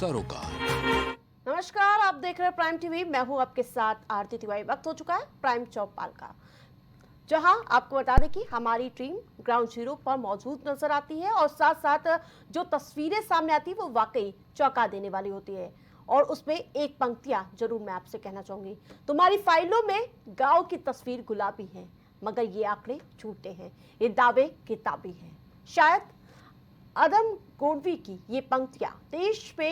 सरोकार। नमस्कार, आप देख रहे हैं प्राइम टीवी। मैं हूं आपके साथ आरती तिवारी। वक्त हो चुका है प्राइम चौपाल का, जहां आपको बता दें कि हमारी टीम ग्राउंड जीरो पर मौजूद नजर आती है और साथ साथ जो तस्वीरें सामने आती है वो वाकई चौंका देने वाली होती है। और उसमें एक पंक्तियां जरूर मैं आपसे कहना चाहूंगी, तुम्हारी फाइलों में गांव की तस्वीर गुलाबी है, मगर ये आंकड़े झूठे हैं, ये दावे किताबी हैं। शायद अदम गोडवी की ये पंक्तियां देश पे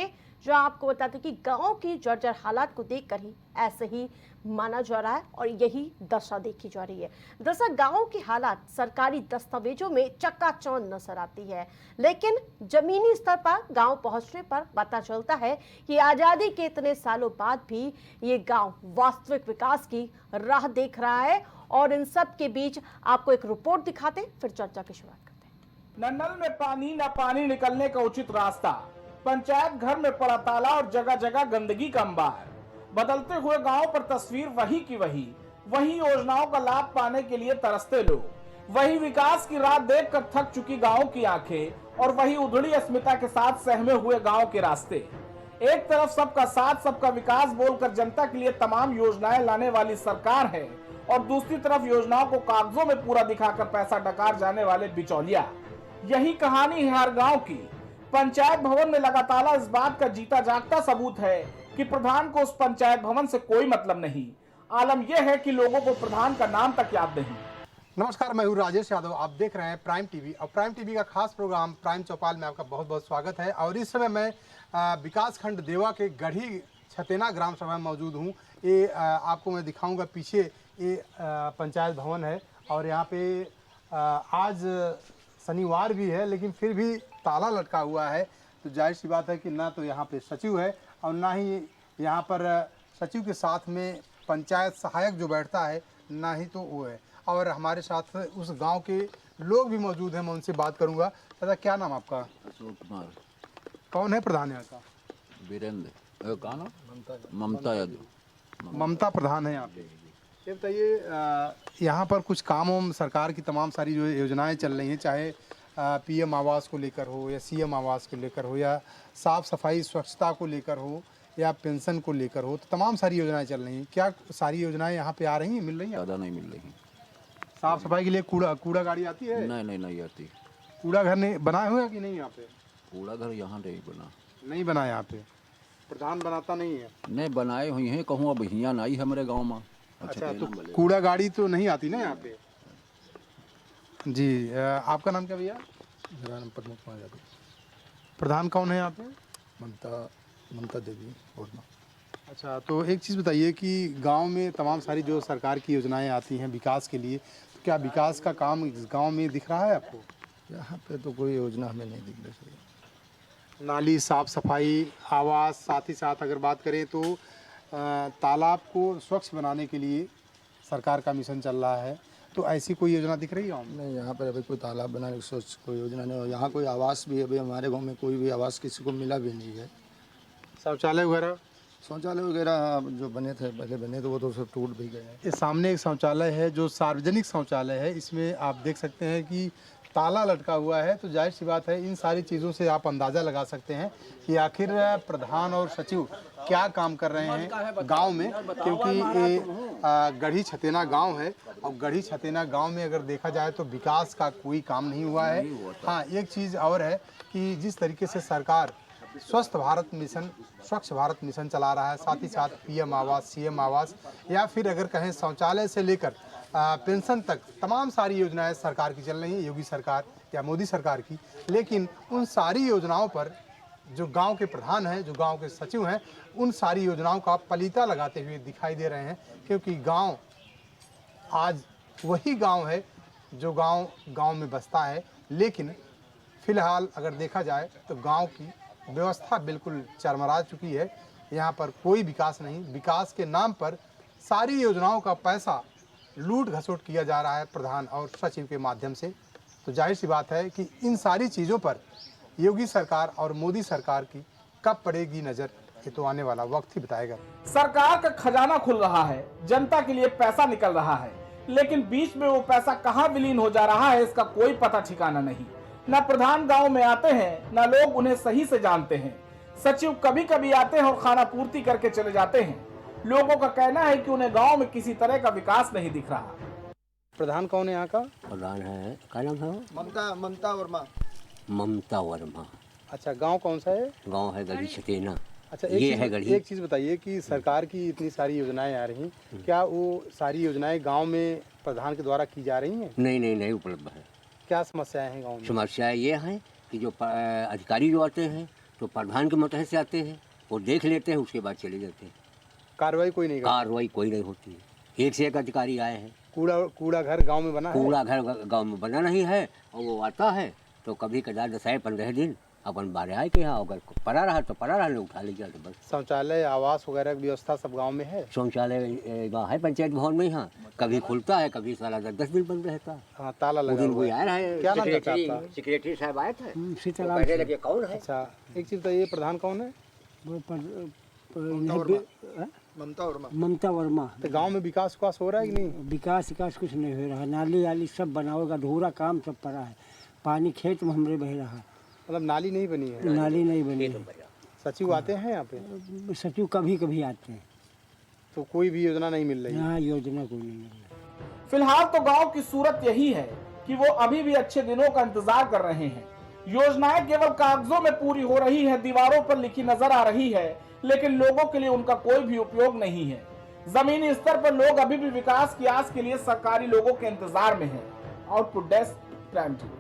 जो आपको बताते कि गांव की जर्जर हालात को देखकर ही ऐसे ही माना जा रहा है और यही दशा देखी जा रही है। दरअसल गांव की हालात सरकारी दस्तावेजों में चकाचौंध नजर आती है, लेकिन जमीनी स्तर पर गांव पहुंचने पर पता चलता है कि आजादी के इतने सालों बाद भी ये गांव वास्तविक विकास की राह देख रहा है। और इन सब के बीच आपको एक रिपोर्ट दिखाते फिर चर्चा की शुरुआत करते हैं। न नल में पानी न पानी निकलने का उचित रास्ता, पंचायत घर में पड़ा ताला और जगह जगह गंदगी का अंबार। बदलते हुए गांव पर तस्वीर वही की वही योजनाओं का लाभ पाने के लिए तरसते लोग, वही विकास की राह देखकर थक चुकी गांव की आंखें और वही उधड़ी अस्मिता के साथ सहमे हुए गांव के रास्ते। एक तरफ सबका साथ सबका विकास बोलकर जनता के लिए तमाम योजनाएं लाने वाली सरकार है और दूसरी तरफ योजनाओं को कागजों में पूरा दिखाकर पैसा डकार जाने वाले बिचौलिया। यही कहानी है हर गांव की। पंचायत भवन में लगा ताला इस बात का जीता जागता सबूत है कि प्रधान को उस पंचायत भवन से कोई मतलब नहीं। आलम यह है कि लोगों को प्रधान का नाम तक याद नहीं। नमस्कार, मैं हूँ राजेश यादव। आप देख रहे हैं प्राइम टीवी और प्राइम टीवी का खास प्रोग्राम प्राइम चौपाल में आपका बहुत बहुत स्वागत है। और इस समय मैं विकास खंड देवा के गढ़ी छतेना ग्राम सभा में मौजूद हूँ। ये आपको मैं दिखाऊंगा, पीछे ये पंचायत भवन है और यहाँ पे आज शनिवार भी है लेकिन फिर भी ताला लटका हुआ है। तो जाहिर सी बात है कि ना तो यहाँ पे सचिव है और ना ही यहाँ पर सचिव के साथ में पंचायत सहायक जो बैठता है, ना ही तो वो है। और हमारे साथ उस गांव के लोग भी मौजूद हैं, मैं उनसे बात करूंगा। दादा, क्या नाम आपका? अशोक कुमार। कौन है प्रधान यहाँ का? वीरेंद्र का नाम ममता यादव। ममता प्रधान है यहाँ पे। ये बताइए, यहाँ पर कुछ काम सरकार की तमाम सारी जो योजनाएं चल रही हैं, चाहे पीएम आवास को लेकर हो या सीएम आवास को लेकर हो या साफ़ सफाई स्वच्छता को लेकर हो या पेंशन को लेकर हो, तो तमाम सारी योजनाएं चल रही हैं। क्या सारी योजनाएं यहाँ पे आ रही हैं, मिल रही हैं? ज़्यादा नहीं मिल रही। साफ़ सफाई के लिए कूड़ा गाड़ी आती है? नहीं आती। कूड़ा घर नहीं बनाए हुए कि नहीं यहाँ पे? कूड़ा घर यहाँ नहीं बना यहाँ पे। प्रधान बनाता नहीं है? नहीं बनाए हुई हैं, कहूँ अब यहाँ नहीं है हमारे गाँव में। अच्छा, तो कूड़ा गाड़ी तो नहीं आती ना यहाँ पे? जी, आपका नाम क्या भैया? मेरा नाम प्रमोद कुमार यादव। प्रधान कौन है यहाँ पे? ममता देवी वर्मा। अच्छा, तो एक चीज़ बताइए कि गांव में तमाम सारी जो सरकार की योजनाएं आती हैं विकास के लिए, तो क्या विकास का काम इस गांव में दिख रहा है आपको? यहाँ पे तो कोई योजना हमें नहीं दिख रही है। नाली, साफ सफाई, आवास, साथ ही साथ अगर बात करें तो तालाब को स्वच्छ बनाने के लिए सरकार का मिशन चल रहा है, तो ऐसी कोई योजना दिख रही है? नहीं, यहाँ पर अभी कोई तालाब बनाने की सोच कोई योजना नहीं। और यहाँ कोई आवास भी अभी हमारे गांव में कोई भी आवास किसी को मिला भी नहीं है। शौचालय वगैरह जो बने थे पहले बने, तो वो तो सब टूट भी गए हैं। इस सामने एक शौचालय है जो सार्वजनिक शौचालय है, इसमें आप देख सकते हैं कि ताला लटका हुआ है। तो जाहिर सी बात है, इन सारी चीज़ों से आप अंदाज़ा लगा सकते हैं कि आखिर प्रधान और सचिव क्या काम कर रहे हैं गांव में, क्योंकि ये गढ़ी छतेना गांव है और गढ़ी छतेना गांव में अगर देखा जाए तो विकास का कोई काम नहीं हुआ है। हाँ, एक चीज़ और है कि जिस तरीके से सरकार स्वच्छ भारत मिशन चला रहा है, साथ ही साथ पीएम आवास, सीएम आवास या फिर अगर कहें शौचालय से लेकर पेंशन तक तमाम सारी योजनाएं सरकार की चल रही हैं, योगी सरकार या मोदी सरकार की। लेकिन उन सारी योजनाओं पर जो गांव के प्रधान हैं, जो गांव के सचिव हैं, उन सारी योजनाओं का पलीता लगाते हुए दिखाई दे रहे हैं, क्योंकि गांव आज वही गांव है जो गांव में बसता है। लेकिन फिलहाल अगर देखा जाए तो गांव की व्यवस्था बिल्कुल चरमरा चुकी है। यहाँ पर कोई विकास नहीं, विकास के नाम पर सारी योजनाओं का पैसा लूट घसोट किया जा रहा है प्रधान और सचिव के माध्यम से। तो जाहिर सी बात है कि इन सारी चीज़ों पर योगी सरकार और मोदी सरकार की कब पड़ेगी नज़र, ये तो आने वाला वक्त ही बताएगा। सरकार का खजाना खुल रहा है, जनता के लिए पैसा निकल रहा है, लेकिन बीच में वो पैसा कहाँ विलीन हो जा रहा है इसका कोई पता ठिकाना नहीं। न प्रधान गांव में आते हैं, न लोग उन्हें सही से जानते हैं। सचिव कभी कभी आते हैं और खाना पूर्ति करके चले जाते हैं। लोगों का कहना है कि उन्हें गांव में किसी तरह का विकास नहीं दिख रहा। प्रधान कौन है यहाँ का? प्रधान है, क्या नाम है? ममता वर्मा। ममता वर्मा। अच्छा, गांव कौन सा है? गांव है गढ़ी छतेना। अच्छा, ये है गढ़ी। एक चीज़ बताइए कि सरकार की इतनी सारी योजनाएं आ रही, क्या वो सारी योजनाएं गांव में प्रधान के द्वारा की जा रही हैं? नहीं उपलब्ध है। क्या समस्याएं हैं गांव में? समस्या ये है कि जो अधिकारी जो आते हैं तो प्रधान के मतहत से आते हैं, वो देख लेते हैं, उसके बाद चले जाते हैं। कार्रवाई कोई नहीं करता? कार्रवाई कोई नहीं होती है। एक से एक अधिकारी आए हैं। कूड़ा घर गांव में बना है? कूड़ा घर गांव में बना नहीं है, और वो आता है तो कभी कदार 10-15 दिन अपन बारे आए के यहाँ, अगर पड़ा रहा तो पड़ा रहा, उठा लीजिए तो बस। शौचालय, आवास वगैरह की व्यवस्था सब गांव में है? शौचालय है पंचायत भवन में, यहाँ कभी खुलता है, कभी साला 10 दिन बंद रहता है। हाँ, ताला लगा हुआ है। आया है, क्या नाम था आपका? सेक्रेटरी साहब आए थे, पहले लगे कौन है। अच्छा, एक चीज़ बताइए, प्रधान कौन है? ममता वर्मा। तो गांव में विकास हो रहा है कि नहीं? विकास कुछ नहीं हो रहा, नाली वाली सब बना होगा, अधूरा काम सब पड़ा है। पानी खेत में हमरे बह रहा, मतलब नाली नहीं बनी है? नाली नहीं बनी है। सचिव आते हैं यहाँ पे? सचिव कभी आते हैं, तो कोई भी योजना नहीं मिल रही? यहाँ योजना कोई नहीं मिल रही। फिलहाल तो गांव की सूरत यही है कि वो अभी भी अच्छे दिनों का इंतजार कर रहे हैं। योजनाएं केवल कागजों में पूरी हो रही है, दीवारों पर लिखी नजर आ रही है, लेकिन लोगों के लिए उनका कोई भी उपयोग नहीं है। जमीनी स्तर पर लोग अभी भी विकास की आस के लिए सरकारी लोगों के इंतजार में हैं। Output desk, prime TV.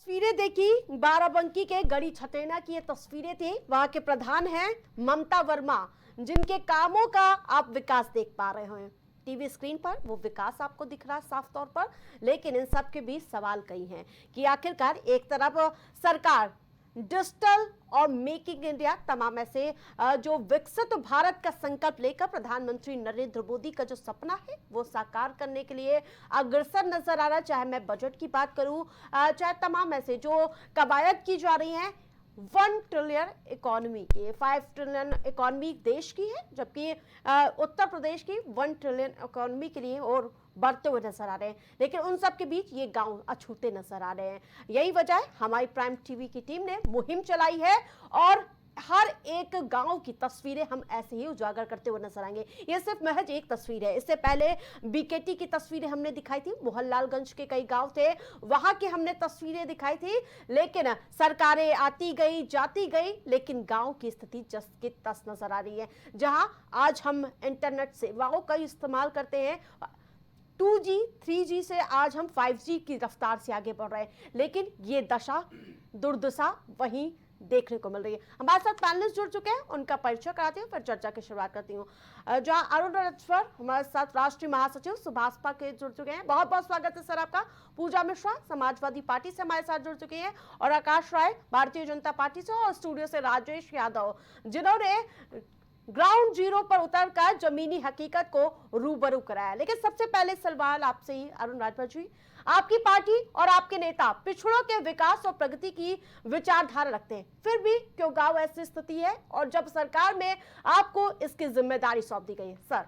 तस्वीरें देखी बाराबंकी के गढ़ी छतेना की ये तस्वीरें थी। वहां के प्रधान हैं ममता वर्मा, जिनके कामों का आप विकास देख पा रहे हैं टीवी स्क्रीन पर। वो विकास आपको दिख रहा है साफ तौर पर, लेकिन इन सब के बीच सवाल कई हैं कि आखिरकार एक तरफ सरकार डिजिटल और मेकिंग इंडिया तमाम ऐसे जो विकसित भारत का संकल्प लेकर प्रधानमंत्री नरेंद्र मोदी का जो सपना है वो साकार करने के लिए अग्रसर नजर आ रहा है। चाहे मैं बजट की बात करूं, चाहे तमाम ऐसे जो कवायद की जा रही हैं 1 ट्रिलियन इकोनॉमी की, 5 ट्रिलियन इकोनॉमी देश की है, जबकि उत्तर प्रदेश की 1 ट्रिलियन इकोनॉमी के लिए और बढ़ते हुए नजर आ रहे हैं। लेकिन उन सब के बीच ये गांव अछूते नजर आ रहे हैं। यही वजह है हमारी प्राइम टीवी की टीम ने मुहिम चलाई है और हर एक गांव की तस्वीरें हम ऐसे ही उजागर करते हुए नजर आएंगे। ये सिर्फ महज एक तस्वीर है, इससे पहले बीकेटी की तस्वीरें हमने दिखाई थी, मोहनलालगंज के कई गांव थे वहां की हमने तस्वीरें दिखाई थी। लेकिन सरकारें आती गई जाती गई, लेकिन गांव की स्थिति जस की तस नजर आ रही है। जहां आज हम इंटरनेट सेवाओं का इस्तेमाल करते हैं, 2G 3G से आज हम 5G की रफ्तार से आगे बढ़ रहे हैं, लेकिन ये दशा दुर्दशा वहीं देखने को मिल रही है। हमारे साथ पैनलिस्ट जुड़ चुके हैं, उनका परिचय कराती हूँ, फिर चर्चा की शुरुआत करती हूँ। जहाँ अरुण राजभर हमारे साथ राष्ट्रीय महासचिव सुभाषपा के जुड़ चुके हैं, बहुत बहुत स्वागत है सर आपका। पूजा मिश्रा समाजवादी पार्टी से हमारे साथ जुड़ चुके हैं, और आकाश राय भारतीय जनता पार्टी से, और स्टूडियो से राजेश यादव, जिन्होंने ग्राउंड जीरो पर उतरकर जमीनी हकीकत को रूबरू कराया। लेकिन सबसे पहले सवाल आपसे ही अरुण राजभर जी, आपकी पार्टी और आपके नेता पिछड़ों के विकास और प्रगति की विचारधारा रखते हैं, फिर भी क्यों गांव ऐसी स्थिति है, और जब सरकार में आपको इसकी जिम्मेदारी सौंप दी गई है? सर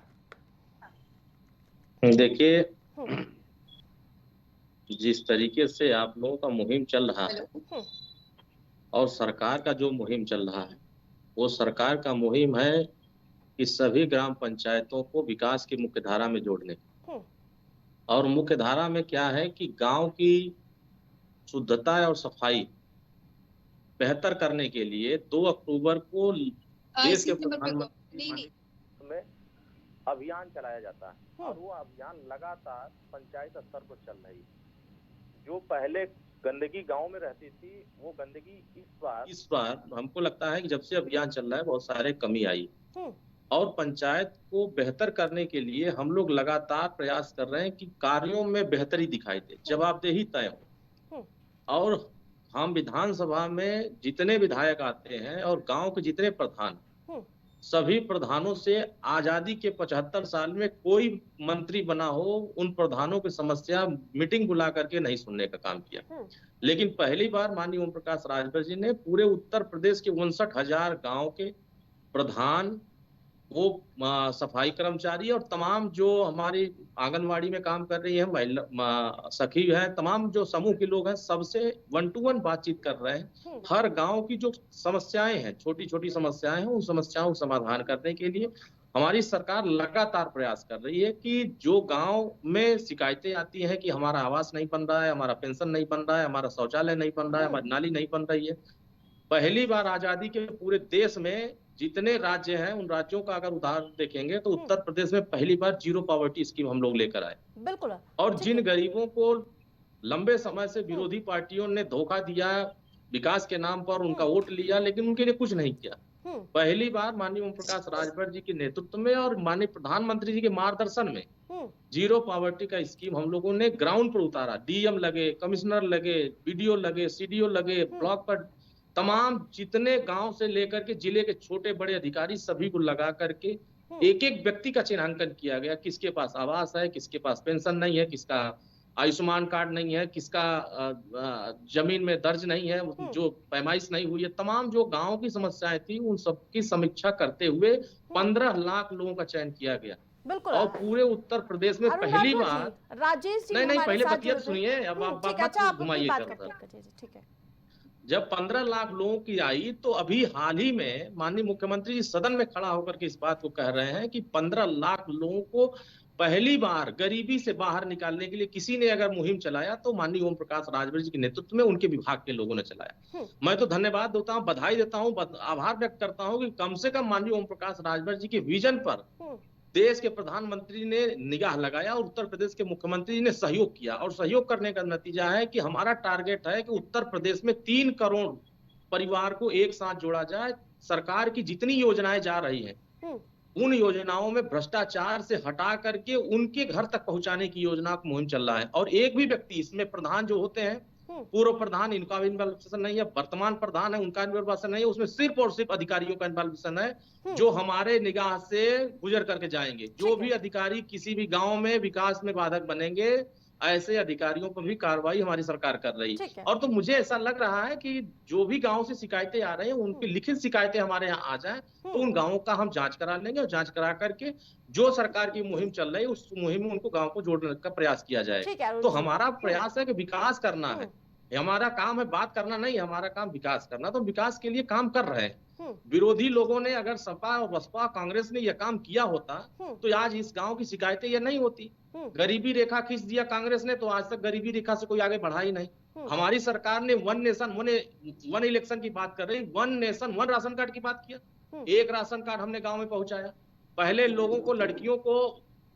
देखिए, जिस तरीके से आप लोगों का मुहिम चल रहा है और सरकार का जो मुहिम चल रहा है, वो सरकार का मुहिम है कि सभी ग्राम पंचायतों को विकास की मुख्य धारा में जोड़ने। और मुख्य धारा में क्या है कि गांव की शुद्धता और सफाई बेहतर करने के लिए 2 अक्टूबर को देश के प्रधानमंत्री में अभियान चलाया जाता है, और वो अभियान लगातार पंचायत स्तर पर चल रही है। जो पहले गंदगी गांव में रहती थी, वो गंदगी इस बार हमको लगता है कि जब से अभियान चल रहा है बहुत सारे कमी आई, और पंचायत को बेहतर करने के लिए हम लोग लगातार प्रयास कर रहे हैं कि कार्यों में बेहतरी दिखाई दे, जवाबदेही तय हो। और हम विधानसभा में जितने विधायक आते हैं और गांव के जितने प्रधान, सभी प्रधानों से आजादी के 75 साल में कोई मंत्री बना हो, उन प्रधानों की समस्या मीटिंग बुला करके नहीं सुनने का काम किया। लेकिन पहली बार माननीय ओम प्रकाश राजभर जी ने पूरे उत्तर प्रदेश के 59,000 गांव के प्रधान वो सफाई कर्मचारी और तमाम जो हमारी आंगनवाड़ी में काम कर रही है महिला सखी है, तमाम जो समूह के लोग हैं, सबसे 1 to 1 बातचीत कर रहे हैं। हर गांव की जो समस्याएं हैं, छोटी छोटी समस्याएं हैं, उन समस्याओं का समाधान करने के लिए हमारी सरकार लगातार प्रयास कर रही है कि जो गांव में शिकायतें आती हैं कि हमारा आवास नहीं बन रहा है, हमारा पेंशन नहीं बन रहा है, हमारा शौचालय नहीं बन रहा है, हमारी नाली नहीं बन रही है, पहली बार आजादी के पूरे देश में जितने राज्य हैं उन राज्यों का अगर उदाहरण देखेंगे तो उत्तर प्रदेश में पहली बार जीरो पॉवर्टी स्कीम हम लोग लेकर आए। बिल्कुल। और जिन गरीबों को लंबे समय से विरोधी पार्टियों ने धोखा दिया, विकास के नाम पर उनका वोट लिया, लेकिन उनके लिए कुछ नहीं किया, पहली बार माननीय ओम प्रकाश राजभर जी के नेतृत्व में और माननीय प्रधानमंत्री जी के मार्गदर्शन में जीरो पॉवर्टी का स्कीम हम लोगों ने ग्राउंड पर उतारा। डीएम लगे, कमिश्नर लगे, बीडीओ लगे, सीडीओ लगे, ब्लॉक पर तमाम जितने गांव से लेकर के जिले के छोटे बड़े अधिकारी सभी को लगा करके एक एक व्यक्ति का चिन्हांकन किया गया, किसके पास आवास है, किसके पास पेंशन नहीं है, किसका आयुष्मान कार्ड नहीं है, किसका जमीन में दर्ज नहीं है, जो पैमाइश नहीं हुई है, तमाम जो गांव की समस्याएं थी उन सब की समीक्षा करते हुए 15 लाख लोगों का चयन किया गया। बिल्कुल। और पूरे उत्तर प्रदेश में पहली बार राजेश जी नहीं पहले बतिया सुनिए, अब आप घुमाइए। ठीक है। जब 15 लाख लोगों की आई तो अभी हाल ही में माननीय मुख्यमंत्री जी सदन में खड़ा होकर के इस बात को कह रहे हैं कि 15 लाख लोगों को पहली बार गरीबी से बाहर निकालने के लिए किसी ने अगर मुहिम चलाया तो माननीय ओम प्रकाश राजभर जी के नेतृत्व में उनके विभाग के लोगों ने चलाया। मैं तो धन्यवाद देता हूं, बधाई देता हूं, आभार व्यक्त करता हूं कि कम से कम माननीय ओम प्रकाश राजभर जी के विजन पर देश के प्रधानमंत्री ने निगाह लगाया और उत्तर प्रदेश के मुख्यमंत्री जी ने सहयोग किया, और सहयोग करने का नतीजा है कि हमारा टारगेट है कि उत्तर प्रदेश में 3 करोड़ परिवार को एक साथ जोड़ा जाए। सरकार की जितनी योजनाएं जा रही हैं उन योजनाओं में भ्रष्टाचार से हटा करके उनके घर तक पहुंचाने की योजना का मुहिम चल रहा है। और एक भी व्यक्ति इसमें प्रधान जो होते हैं, पूर्व प्रधान, इनका इन्वॉल्वेशन नहीं है, वर्तमान प्रधान है उनका इन्वॉल्वेशन नहीं है, उसमें सिर्फ और सिर्फ अधिकारियों का इन्वॉल्वेशन है जो हमारे निगाह से गुजर करके जाएंगे। जो भी अधिकारी किसी भी गांव में विकास में बाधक बनेंगे, ऐसे अधिकारियों पर भी कार्रवाई हमारी सरकार कर रही है। और तो मुझे ऐसा लग रहा है कि जो भी गांव से शिकायतें आ रही हैं उनकी लिखित शिकायतें हमारे यहाँ आ जाएं तो उन गांवों का हम जांच करा लेंगे, और जांच करा करके जो सरकार की मुहिम चल रही है उस मुहिम में उनको गांव को जोड़ने का प्रयास किया जाए। तो हमारा प्रयास है कि विकास करना है, हमारा काम है बात करना नहीं, हमारा काम विकास करना, तो विकास के लिए काम कर रहे हैं। विरोधी लोगों ने अगर सपा और बसपा कांग्रेस ने यह काम किया होता तो आज इस गांव की शिकायतें ये नहीं होती। गरीबी रेखा खींच दिया कांग्रेस ने तो आज तक गरीबी रेखा से कोई आगे बढ़ा ही नहीं। हमारी सरकार ने 1 नेशन 1 इलेक्शन की बात कर रही, 1 नेशन 1 राशन कार्ड की बात किया। एक राशन कार्ड हमने गांव में पहुंचाया। पहले लोगों को, लड़कियों को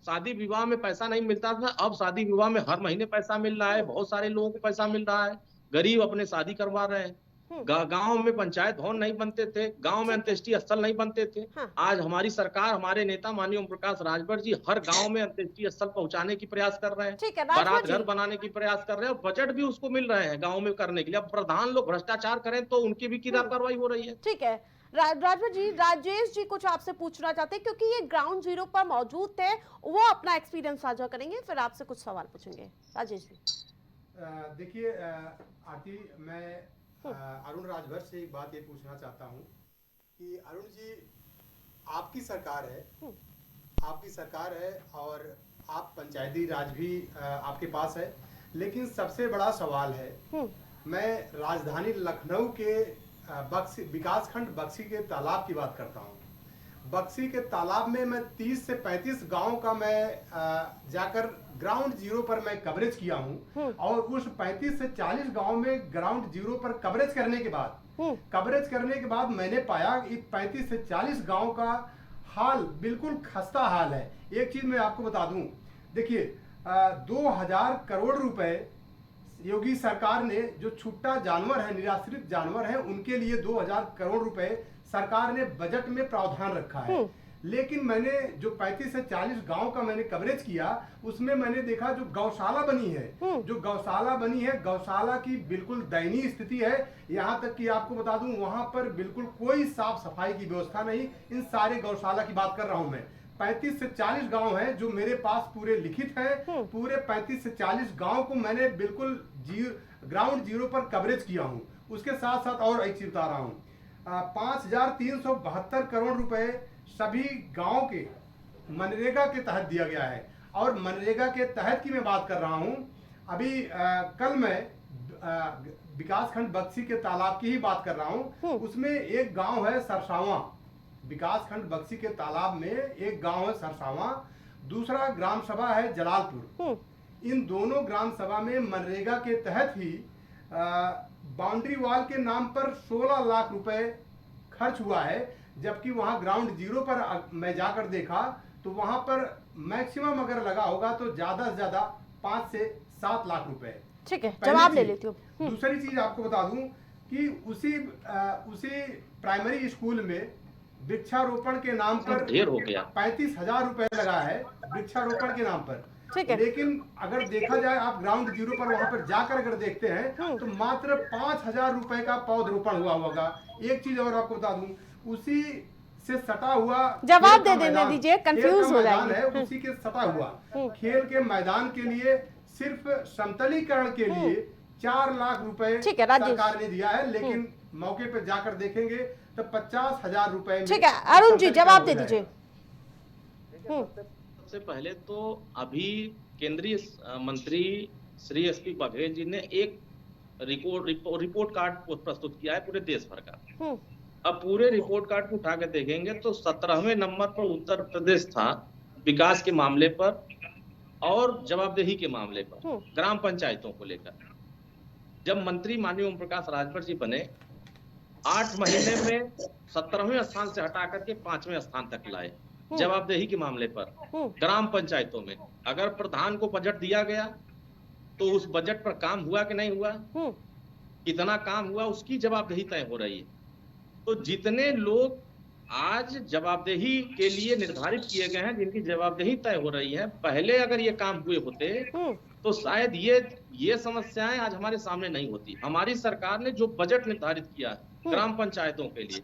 शादी विवाह में पैसा नहीं मिलता था, अब शादी विवाह में हर महीने पैसा मिल रहा है, बहुत सारे लोगों को पैसा मिल रहा है, गरीब अपने शादी करवा रहे हैं। गांव में पंचायत भवन नहीं बनते थे, गांव में अंत्येष्टि स्थल नहीं बनते थे। आज हमारी सरकार, हमारे नेता माननीय ओम प्रकाश राजभर जी हर गांव में अंत्येष्टि स्थल पहुंचाने की प्रयास कर रहे हैं, बारात घर बनाने की प्रयास कर रहे हैं, और बजट भी उसको मिल रहे हैं गाँव में करने के लिए। अब प्रधान लोग भ्रष्टाचार करें तो उनकी भी खिलाफ कार्रवाई हो रही है। ठीक है राजभर जी, राजेश जी कुछ आपसे पूछना चाहते हैं क्योंकि ये ग्राउंड जीरो पर मौजूद थे, वो अपना एक्सपीरियंस साझा करेंगे, फिर आपसे कुछ सवाल पूछेंगे। राजेश जी। देखिए आरती, मैं अरुण राजभर से एक बात ये पूछना चाहता हूँ कि अरुण जी, आपकी सरकार है और आप पंचायती राज भी आपके पास है, लेकिन सबसे बड़ा सवाल है, मैं राजधानी लखनऊ के विकासखंड बक्सी के तालाब की बात करता हूँ। बक्सी के तालाब में मैं 30 से 35 गांव का मैं जाकर ग्राउंड जीरो पर मैं कवरेज किया हूँ, और उस 35 से 40 गांव में ग्राउंड जीरो पर कवरेज करने के बाद मैंने पाया कि 35 से 40 गांव का हाल बिल्कुल खस्ता हाल है। एक चीज मैं आपको बता दूं, देखिए 2000 करोड़ रुपए योगी सरकार ने, जो छुट्टा जानवर है, निराश्रित जानवर है, उनके लिए 2000 करोड़ रुपए सरकार ने बजट में प्रावधान रखा है। लेकिन मैंने जो 35 से 40 गांव का मैंने कवरेज किया, उसमें मैंने देखा जो गौशाला बनी है, गौशाला की बिल्कुल दयनीय स्थिति है। यहाँ तक कि आपको बता दूं, वहां पर बिल्कुल कोई साफ सफाई की व्यवस्था नहीं। इन सारे गौशाला की बात कर रहा हूं मैं। 35 से 40 गांव हैं जो मेरे पास पूरे लिखित हैं। पूरे 35 से 40 गांव को मैंने बिल्कुल ग्राउंड जीरो पर कवरेज किया हूं। उसके साथ साथ और एक चीज बता रहा हूं, 5372 करोड़ रुपए सभी गांव के मनरेगा के तहत दिया गया है। और मनरेगा के तहत की मैं बात कर रहा हूं, अभी कल मैं विकासखंड बक्सी के तालाब की ही बात कर रहा हूं। उसमें एक गांव है सरसावा, विकासखंड बक्सी के तालाब में एक गांव है सरसावा, दूसरा ग्राम सभा है जलालपुर। इन दोनों ग्राम सभा में मनरेगा के तहत ही बाउंड्री वॉल के नाम पर 16 लाख रुपए खर्च हुआ है, जबकि वहां ग्राउंड जीरो पर मैं जाकर देखा तो वहां पर मैक्सिमम अगर लगा होगा तो ज्यादा से ज्यादा 5 से 7 लाख रुपए। ठीक है, जवाब ले लेती हूँ। दूसरी चीज आपको बता दूं कि उसी प्राइमरी स्कूल में वृक्षारोपण के नाम पर ढेर हो गया 35,000 रुपए लगा है वृक्षारोपण के नाम पर। ठीक है। लेकिन अगर देखा जाए आप ग्राउंड जीरो पर वहां पर जाकर अगर देखते हैं तो मात्र 5,000 रुपए का पौधरोपण हुआ होगा। एक चीज और आपको बता दूं, उसी से सटा हुआ जवाब दे देने दीजिए, कंफ्यूज हो जाएंगे। उसी के सटा हुआ खेल के मैदान के लिए सिर्फ समतलीकरण के लिए 4 लाख रुपए सरकार ने दिया है, लेकिन मौके पर जाकर देखेंगे तो 50,000 रुपए। ठीक है अरुण जी, जवाब दे दीजिए। सबसे पहले तो अभी केंद्रीय मंत्री श्री एसपी बघेल जी ने एक रिपोर्ट कार्ड प्रस्तुत किया है पूरे देश भर का। अब पूरे रिपोर्ट कार्ड को उठा के देखेंगे तो 17वें नंबर पर उत्तर प्रदेश था विकास के मामले पर और जवाबदेही के मामले पर ग्राम पंचायतों को लेकर। जब मंत्री माननीय ओम प्रकाश राजभर जी बने 8 महीने में 17वें स्थान से हटा करके 5वें स्थान तक लाए जवाबदेही के मामले पर। ग्राम पंचायतों में अगर प्रधान को बजट दिया गया तो उस बजट पर काम हुआ कि नहीं हुआ, कितना काम हुआ, उसकी जवाबदेही तय हो रही है। तो जितने लोग आज जवाबदेही के लिए निर्धारित किए गए हैं, जिनकी जवाबदेही तय हो रही है, पहले अगर ये काम हुए होते तो शायद ये समस्याएं आज हमारे सामने नहीं होती। हमारी सरकार ने जो बजट निर्धारित किया है ग्राम पंचायतों के लिए,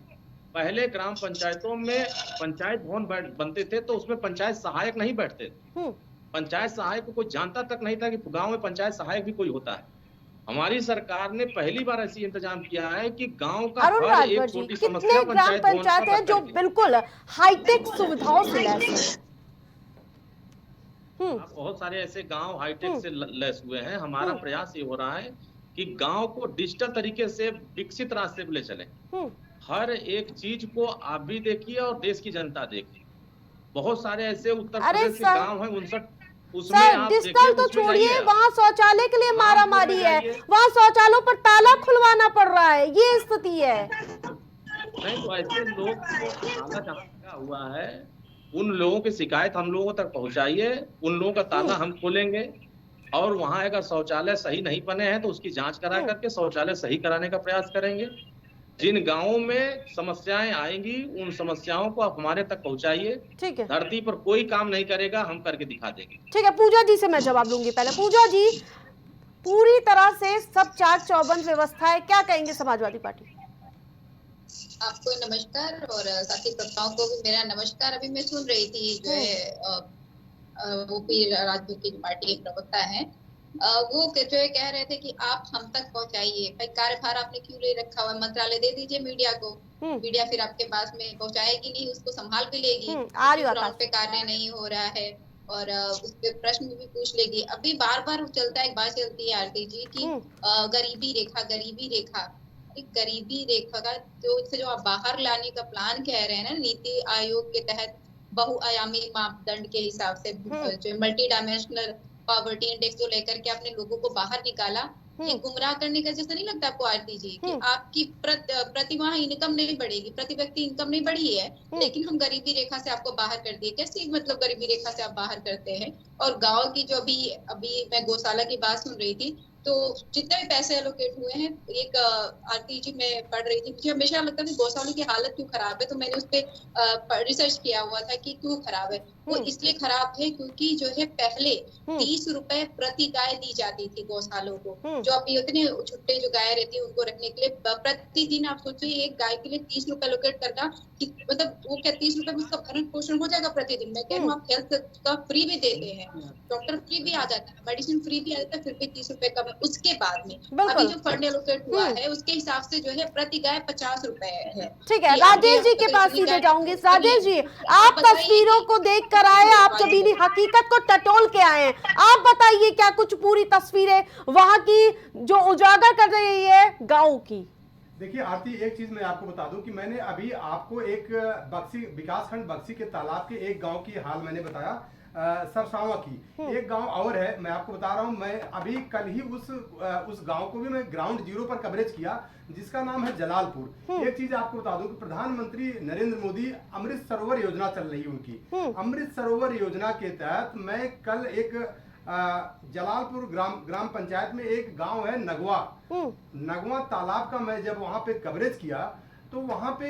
पहले ग्राम पंचायतों में पंचायत भवन बनते थे तो उसमें पंचायत सहायक नहीं बैठते थे। पंचायत सहायक को कोई जानता तक नहीं था कि गांव में पंचायत सहायक भी कोई होता है। हमारी सरकार ने पहली बार ऐसी इंतजाम किया है कि गांव का हर एक छोटी समस्या ग्राम पंचायत है जो बिल्कुल हाईटेक सुविधाओं से लैस है। बहुत सारे ऐसे गांव हाईटेक से लैस हुए हैं। हमारा प्रयास ये हो रहा है कि गांव को डिजिटल तरीके से विकसित रास्ते पे ले चले। हर एक चीज को आप भी देखिए और देश की जनता देखिए। बहुत सारे ऐसे उत्तर प्रदेश के गांव हैं 59, उसमें आप डिजिटल तो छोड़िए, वहाँ शौचालय के लिए मारा मारी है, वहाँ शौचालयों पर ताला खुलवाना पड़ रहा है, ये स्थिति है। नहीं तो ऐसे लोग ताला जहाँ हुआ है उन लोगों की शिकायत हम लोगों तक पहुंचाइए, उन लोगों का ताला हम खोलेंगे और वहाँ अगर शौचालय सही नहीं बने हैं तो उसकी जांच करा करके शौचालय सही कराने का प्रयास करेंगे। जिन गांवों में समस्याएं आएंगी उन समस्याओं को आप हमारे तक पहुंचाइए। ठीक है, धरती पर कोई काम नहीं करेगा, हम करके दिखा देंगे। ठीक है, पूजा जी से मैं जवाब लूंगी। पहले पूजा जी, पूरी तरह से सब चाक चौबंद व्यवस्था है, क्या कहेंगे समाजवादी पार्टी? आपको नमस्कार और साथी प्रवक्ताओं को भी मेरा नमस्कार। अभी मैं सुन रही थी जो है ओपी राजपूत की पार्टी के प्रवक्ता है, वो जो है कह रहे थे कि आप हम तक पहुंचाइए, भाई कार्यभार आपने क्यों ले रखा हुआ है, मंत्रालय दे दीजिए मीडिया को, मीडिया फिर आपके पास में पहुंचाएगी नहीं, उसको संभाल भी लेगी, ग्राउंड पे कार्य नहीं हो रहा है और उस पे प्रश्न भी पूछ लेगी। अभी बार बार चलता है, एक बात चलती है आरती जी की गरीबी रेखा गरीबी रेखा का जो आप बाहर लाने का प्लान कह रहे हैं ना, नीति आयोग के तहत बहुआयामी मापदंड के हिसाब से जो मल्टी डायमेंशनल पॉवर्टी इंडेक्स जो लेकर के आपने लोगों को बाहर निकाला, ये गुमराह करने का जैसा नहीं लगता आपको आरती जी कि आपकी प्रतिमाह इनकम नहीं बढ़ेगी, प्रति व्यक्ति इनकम नहीं बढ़ी है, लेकिन हम गरीबी रेखा से आपको बाहर कर दिए। कैसे मतलब गरीबी रेखा से आप बाहर करते हैं? और गांव की जो अभी मैं गौशाला की बात सुन रही थी, तो जितने भी पैसे एलोकेट हुए हैं, एक आरती जी मैं पढ़ रही थी, मुझे हमेशा लगता था गौशाला की हालत क्यों खराब है, तो मैंने उस पर रिसर्च किया हुआ था कि क्यों खराब है। वो इसलिए खराब है क्योंकि जो है पहले 30 रुपए प्रति गाय दी जाती थी गौशालों को, जो अभी इतने छुट्टे जो गाय रहती है उनको रखने के लिए प्रतिदिन आप सोचिए एक गाय के लिए 30 रुपए एलोकेट करना, मतलब वो क्या 30 रुपए में उसका भरण पोषण हो जाएगा प्रतिदिन? मैं कह रही हूँ आप हेल्थ का फ्री भी देते हैं, डॉक्टर फ्री भी आ जाता है, मेडिसिन फ्री भी आ जाता है, फिर भी 30 रुपए कम है। उसके बाद में बिल्कुल। अभी जो फंड एलोकेट हुआ है उसके हिसाब से जो है प्रति गाय 50 रुपए है। ठीक है, कि राजेश जी अभी के अगर पास इतनी सीधे गाय- जाऊंगी। राजेश जी, आप बताइए तस्वीरों कि- को देख कर आए, आप जमीनी हकीकत को टटोल के आए हैं, आप बताइए क्या कुछ पूरी तस्वीरें वहां की जो उजागर कर रही है गांव की? देखिए आरती, एक चीज मैं आपको बता दूं कि मैंने अभी आपको एक बक्सी विकासखंड बक्सी के तालाब के एक गांव की हाल मैंने बताया, सरसावा की। एक गांव और है, मैं आपको बता रहा हूं, मैं अभी कल ही उस गांव को भी मैं ग्राउंड जीरो पर कवरेज किया, जिसका नाम है जलालपुर। एक चीज आपको बता दूं कि प्रधानमंत्री नरेंद्र मोदी अमृत सरोवर योजना चल रही है उनकी। अमृत सरोवर योजना के तहत मैं कल एक जलालपुर ग्राम पंचायत में एक गांव है नगवा तालाब का मैं जब वहां पे कवरेज किया तो वहां पे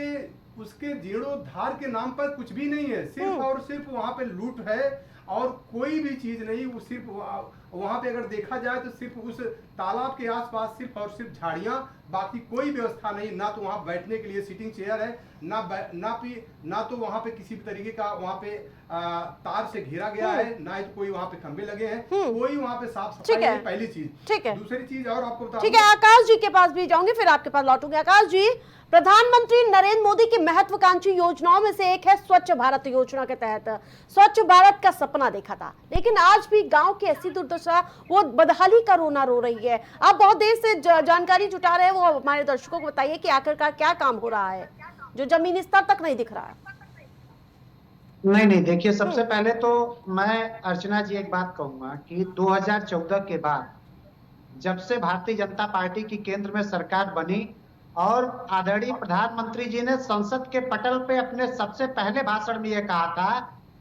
उसके जीर्णोद्धार के नाम पर कुछ भी नहीं है, सिर्फ और सिर्फ वहां पे लूट है और कोई भी चीज नहीं। वो सिर्फ वहां पे अगर देखा जाए तो सिर्फ उस तालाब के आसपास सिर्फ और सिर्फ झाड़ियां, बाकी कोई व्यवस्था नहीं। ना तो वहां बैठने के लिए सीटिंग चेयर है, ना तो वहां पे किसी भी तरीके का वहां पे तार से घेरा गया है, ना ही तो कोई वहां पे खंबे लगे हैं, कोई वहां पे साफ सफाई नहीं। पहली चीज। ठीक है, दूसरी चीज और आपको बता, ठीक है, आकाश जी के पास भी जाऊंगी, फिर आपके पास लौटूंगी। आकाश जी, प्रधानमंत्री नरेंद्र मोदी की महत्वाकांक्षी योजनाओं में से एक है स्वच्छ भारत योजना के तहत स्वच्छ भारत का सपना देखा था, लेकिन आज भी गांव की ऐसी दुर्दशा, वो बदहाली का रोना रो रही है। आप बहुत देर से जानकारी जुटा रहे हैं, वो हमारे दर्शकों को बताइए कि आखिरकार क्या काम हो रहा है जो जमीनी स्तर तक नहीं दिख रहा है। नहीं, देखिए, सबसे पहले तो मैं अर्चना जी एक बात कहूंगा कि 2014 के बाद जब से भारतीय जनता पार्टी की केंद्र में सरकार बनी और आदरणीय प्रधानमंत्री जी ने संसद के पटल पे अपने सबसे पहले भाषण में यह कहा था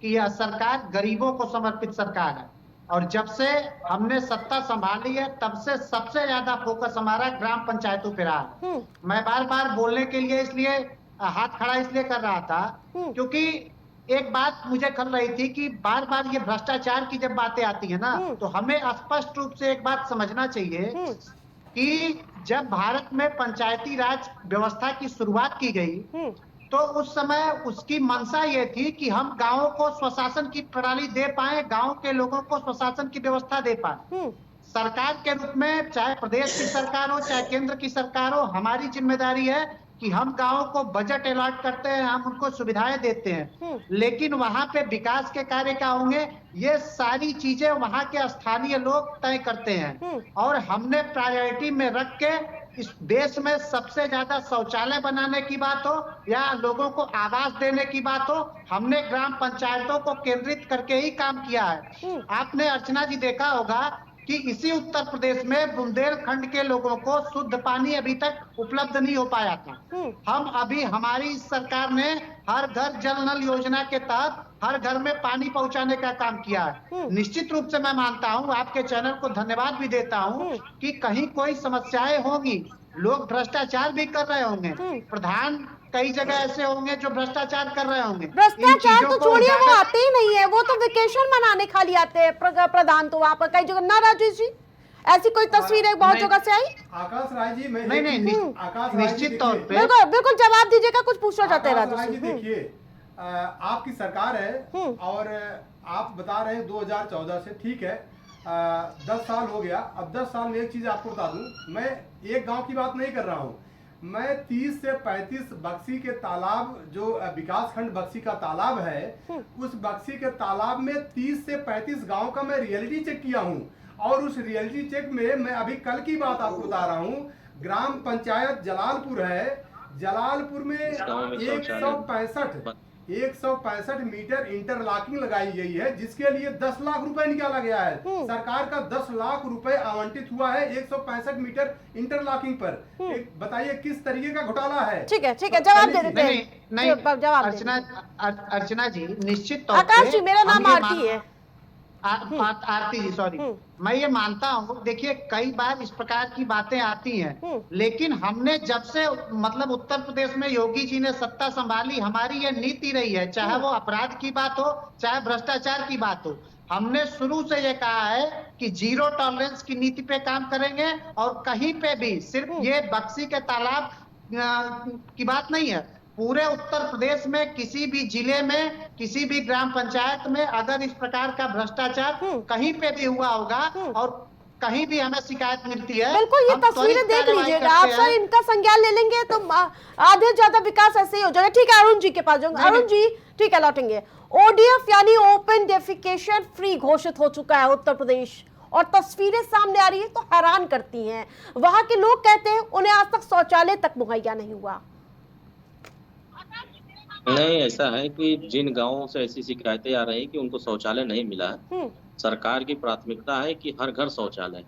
कि यह सरकार गरीबों को समर्पित सरकार है, और जब से हमने सत्ता संभाली है तब से सबसे ज्यादा फोकस हमारा ग्राम पंचायतों पे रहा है। मैं बार बार बोलने के लिए इसलिए हाथ खड़ा इसलिए कर रहा था क्योंकि एक बात मुझे कर रही थी कि बार बार ये भ्रष्टाचार की जब बातें आती है ना, तो हमें स्पष्ट रूप से एक बात समझना चाहिए कि जब भारत में पंचायती राज व्यवस्था की शुरुआत की गई तो उस समय उसकी मंशा ये थी कि हम गांवों को स्वशासन की प्रणाली दे पाए, गांव के लोगों को स्वशासन की व्यवस्था दे पाए। सरकार के रूप में चाहे प्रदेश की सरकार हो चाहे केंद्र की सरकार हो, हमारी जिम्मेदारी है कि हम गांवों को बजट अलॉट करते हैं, हम उनको सुविधाएं देते हैं, लेकिन वहां पे विकास के कार्य क्या होंगे ये सारी चीजें वहां के स्थानीय लोग तय करते हैं। और हमने प्रायोरिटी में रख के इस देश में सबसे ज्यादा शौचालय बनाने की बात हो या लोगों को आवास देने की बात हो, हमने ग्राम पंचायतों को केंद्रित करके ही काम किया है। आपने अर्चना जी देखा होगा कि इसी उत्तर प्रदेश में बुंदेलखंड के लोगों को शुद्ध पानी अभी तक उपलब्ध नहीं हो पाया था। हम अभी हमारी सरकार ने हर घर जल नल योजना के तहत हर घर में पानी पहुंचाने का काम किया है। निश्चित रूप से मैं मानता हूं, आपके चैनल को धन्यवाद भी देता हूं कि कहीं कोई समस्याएं होंगी, लोग भ्रष्टाचार भी कर रहे होंगे, प्रधान कई जगह ऐसे होंगे जो भ्रष्टाचार कर रहे होंगे। भ्रष्टाचार तो छोड़िए, वो आते ही नहीं है, वो तो वेकेशन मनाने खाली आते हैं प्रधान, तो वहां पर कई जगह ना। राजेश जी, ऐसी कोई तस्वीर है बहुत जगह से आई? आकाश राय जी, मैं नहीं, निश्चित तौर पे बिल्कुल जवाब दीजिएगा, कुछ पूछना चाहते हैं राजेश जी। देखिए, आपकी सरकार है और आप बता रहे हैं 2014 से, ठीक है, 10 साल हो गया। अब 10 साल में एक चीज आपको बता दूं, मैं एक गांव की बात नहीं कर रहा हूं, मैं 30 से 35 बक्सी के तालाब, जो विकासखंड बक्सी का तालाब है, उस बक्सी के तालाब में 30 से 35 गांव का मैं रियलिटी चेक किया हूं। और उस रियलिटी चेक में मैं अभी कल की बात आपको बता रहा हूं, ग्राम पंचायत जलालपुर है, जलालपुर में 165 मीटर इंटरलॉकिंग लगाई गई है, जिसके लिए 10 लाख रुपए निकाला गया है। सरकार का 10 लाख रुपए आवंटित हुआ है 165 मीटर इंटरलॉकिंग पर। बताइए किस तरीके का घोटाला है। ठीक है, जवाब दे देते हैं। नहीं, अर्चना जी, निश्चित तौर पे आकाश जी, मेरा नाम आरती है। आरती जी, सॉरी, मैं ये मानता हूँ, देखिए कई बार इस प्रकार की बातें आती हैं, लेकिन हमने जब से मतलब उत्तर प्रदेश में योगी जी ने सत्ता संभाली, हमारी ये नीति रही है, चाहे वो अपराध की बात हो चाहे भ्रष्टाचार की बात हो, हमने शुरू से ये कहा है कि जीरो टॉलरेंस की नीति पे काम करेंगे। और कहीं पे भी सिर्फ ये बक्सी के तालाब की बात नहीं है, पूरे उत्तर प्रदेश में किसी भी जिले में, किसी भी ग्राम पंचायत में अगर इस प्रकार का भ्रष्टाचार कहीं पे भी हुआ होगा और कहीं भी हमें शिकायत मिलती है, बिल्कुल ये हम तस्वीरें त्वरित देख कार्रवाई लीजिएगा करते आप, सर हैं। इनका संज्ञान ले लेंगे तो आधे से ज्यादा विकास ऐसे ही हो जाएगा। ठीक है, अरुण जी के पास जाऊंगा। अरुण जी ठीक है, लौटेंगे। ओडीएफ यानी ओपन डेफिकेशन फ्री घोषित हो चुका है उत्तर प्रदेश, और तस्वीरें सामने आ रही है तो हैरान करती हैं। वहां के लोग कहते हैं उन्हें आज तक शौचालय तक मुहैया नहीं हुआ। नहीं, ऐसा है कि जिन गांवों से ऐसी शिकायतें आ रही कि उनको शौचालय नहीं मिला है, सरकार की प्राथमिकता है कि हर घर शौचालय